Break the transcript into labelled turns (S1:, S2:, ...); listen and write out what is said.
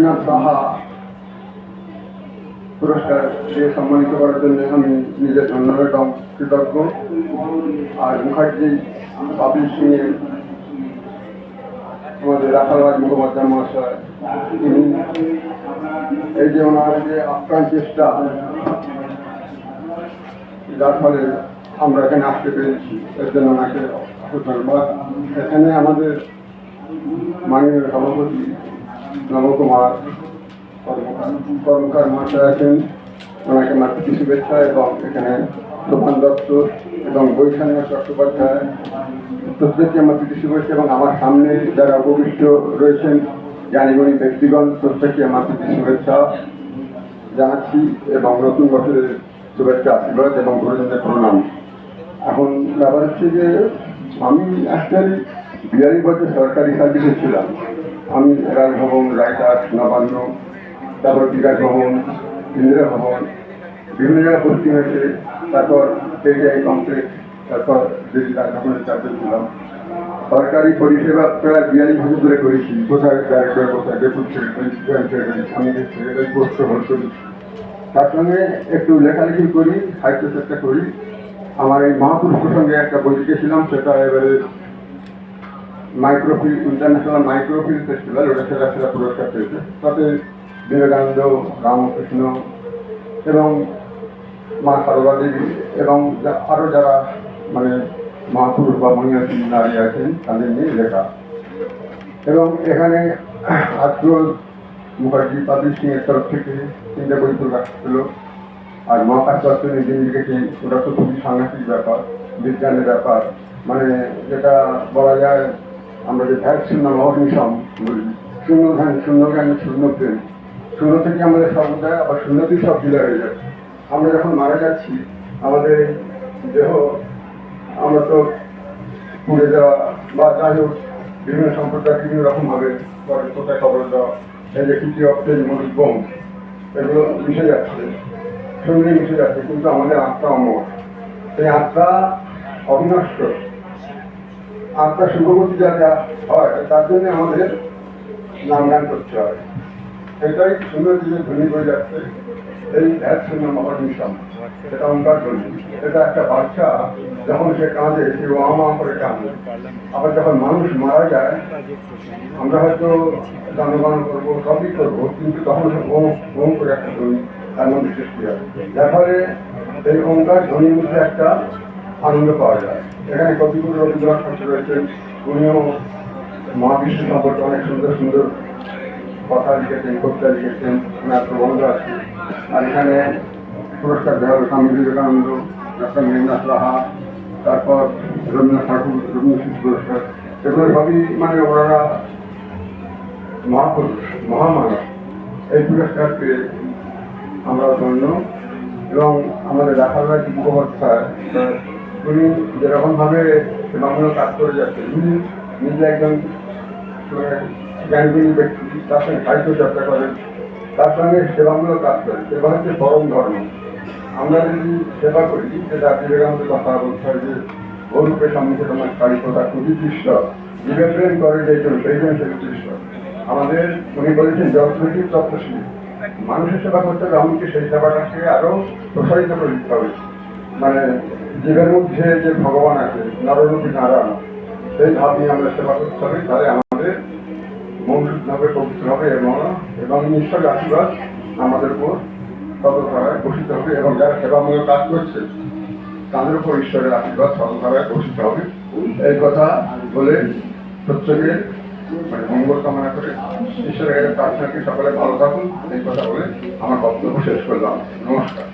S1: রবীন্দ্রনাথ সাহা পুরস্কার দিয়ে সম্মানিত করার জন্য আমি নিজের ধন্য এবং কৃতজ্ঞ। আর মুখার্জি পাবলিশিং এর আমাদের রাখালরাজ মুখোপাধ্যায় মহাশয়, তিনি এই যে ওনার যে আপ্রাণ চেষ্টা, যার ফলে আমরা এখানে আসতে পেরেছি, এর জন্য ওনাকে ধন্যবাদ। এখানে আমাদের মাননীয় সভাপতি নবকুমার কর্মকার মহাশয় আছেন, ওনাকে মাতৃ শুভেচ্ছা। এবং এখানে সোপান দত্ত এবং বৈষান্য চট্টোপাধ্যায়, প্রত্যেককে আমার প্রীতি শুভেচ্ছা। এবং আমার সামনে যারা উপবিষ্ট রয়েছেন জ্ঞানীগুণী ব্যক্তিগণ, প্রত্যেককে আমার প্রীতি শুভেচ্ছা জানাচ্ছি এবং নতুন বছরের শুভেচ্ছা, আশীর্বাদ এবং গুরুজনদের প্রণাম। এখন ব্যাপার হচ্ছে যে আমি অ্যাকচুয়ালি 42 বছর সরকারি সার্ভিসে ছিলাম। আমি রাজভবন, রায়টাস, নবান্ন, তারপর বিকাশ ভবন, ইন্দিরা ভবন, বিভিন্ন জায়গায় পোস্টিং হয়েছে। তারপর কেজিআই কমপ্লেক্স, তারপর দিল্লি রাজভবনের চাপে ছিলাম। সরকারি পরিষেবা প্রায় 42 বছর ধরে করেছি। কোথায় ডাইরেক্টর, কোথায় ডেপুটি সেক্রেটারি, আমি সেক্রেটারি পোস্ট হোল্ড করি। তার সঙ্গে একটু লেখালেখি করি, সাহিত্য চর্চা করি। আমার এই মহাপুরুষ প্রসঙ্গে একটা বই লিখেছিলাম, সেটা এবারে মাইক্রোফিল্ম, ইন্টারন্যাশনাল মাইক্রোফিল্ম ফেস্টিভ্যাল, ওটা সেরা পুরস্কার পেয়েছে। তাতে বিবেকানন্দ, রামকৃষ্ণ এবং মা সারদা দেবী এবং আরও যারা মানে মহাপুরুষ বা মহিয়াসী নারী আছেন তাদের নিয়ে লেখা। এবং এখানে আজকাল মুখার্জি পাবলিশিং এর তরফ থেকে 3টে বই প্রকাশ হলো। আর মহাকাশ তত্ত্ব নিজে লিখেছি, ওটা তো খুবই সাংঘাতিক ব্যাপার, বিজ্ঞানের ব্যাপার। মানে যেটা বলা যায়, আমরা যে ধ্যান শূন্য মহর্নিশম বলি, শূন্য ধ্যান, শূন্য জ্ঞান, শূন্য প্রেম। শূন্য থেকে আমাদের সব উদয়, আবার শূন্যতেই সব বিলয় হয়ে যায়। আমরা যখন মারা যাচ্ছি, আমাদের দেহ আমরা তো পুড়ে যাওয়া বা যাই হোক বিভিন্ন সম্প্রদায় বিভিন্ন রকমভাবে কোথায় খবর দেওয়া, এই যে তৃতীয় অর্থের মৌলিক বোম, এগুলো মিশে যাচ্ছে, সঙ্গে মিশে যাচ্ছে। কিন্তু আমাদের আত্মা অমর, সেই আত্মা অবিনষ্ট। আত্মা শুভগতি যা হয়, তার জন্য আমাদের নাম গান করতে হয়। এটাই সুন্দর দিকে ধ্বনি করে যাচ্ছে এই এক শূন্য মহানিশম, সেটা অঙ্কার ধ্বনি। এটা একটা বাচ্চা যখন সে কাঁদে, সে মা করে কাঁদে। আবার যখন মানুষ মারা যায়, আমরা হয়তো গান করবো, সবই করবো, কিন্তু তখন সে ওম করে একটা ধ্বনি তার মধ্যে সৃষ্টি হয়। যার ফলে এই ওঙ্কার ধ্বনির মধ্যে একটা আনন্দ পাওয়া যায়। এখানে কবিগুরু রবীন্দ্রনাথ ঠাকুর রয়েছেন, উনিও মহাবিশ্ব সম্পর্কে অনেক সুন্দর সুন্দর কথা লিখেছেন, কবিতা লিখেছেন, ওনার প্রবন্ধ আছে। আর এখানে পুরস্কার দেওয়া হল স্বামী বিবেকানন্দ, ডক্টর মহেন্দ্রনাথ সাহা, তারপর রবীন্দ্রনাথ ঠাকুর, রবীন্দ্রনাথ পুরস্কার। এগুলো সবই মানে ওনারা মহাপুরুষ, মহামানব। এই পুরস্কার পেয়ে আমরা ধন্য। এবং আমাদের রাখালরাজ মুখোপাধ্যায়, উনি যেরকমভাবে সেবামূলক কাজ করে যাচ্ছেন, উনি নিজে একজন জ্ঞানগুণী ব্যক্তি, তার সঙ্গে সাহিত্য চর্চা করেন, তার সঙ্গে সেবামূলক কাজ করেন। সেবা হচ্ছে পরম ধর্ম। আমরা যদি সেবা করি, যেটা বিবেকানন্দের কথা বলতে হয় যে গরুপে সম্মুখে তোমার কারিত তার প্রতিদৃষ্ট, জীবের প্রেম করে যেজন সেইজন সে উৎকৃষ্ট। আমাদের উনি বলেছেন যত্নশীল তত্ত্বশীল, মানুষের সেবা করতে হবে, এমনকি সেই সেবাটাকে আরো প্রসারিত করে দিতে হবে। মানে জীবের মধ্যে যে ভগবান আছে, নররূপী নারায়ণ, সেই ভাব নিয়ে আমরা সেবা করতে হবে। তাহলে আমাদের মন শুদ্ধ হবে, পবিত্র হবে এবং ঈশ্বরের আশীর্বাদ আমাদের উপর সততারায় বসিত হবে। এবং যারা সেবামূলক কাজ করছে তাদের উপর ঈশ্বরের আশীর্বাদ সততারায় বসিত হবে। এই কথা বলে প্রত্যেকে মানে মঙ্গল কামনা করে ঈশ্বরের কাছে প্রার্থনা করে সকলে ভালো থাকুন, এই কথা বলে আমার বক্তব্য শেষ করলাম। নমস্কার।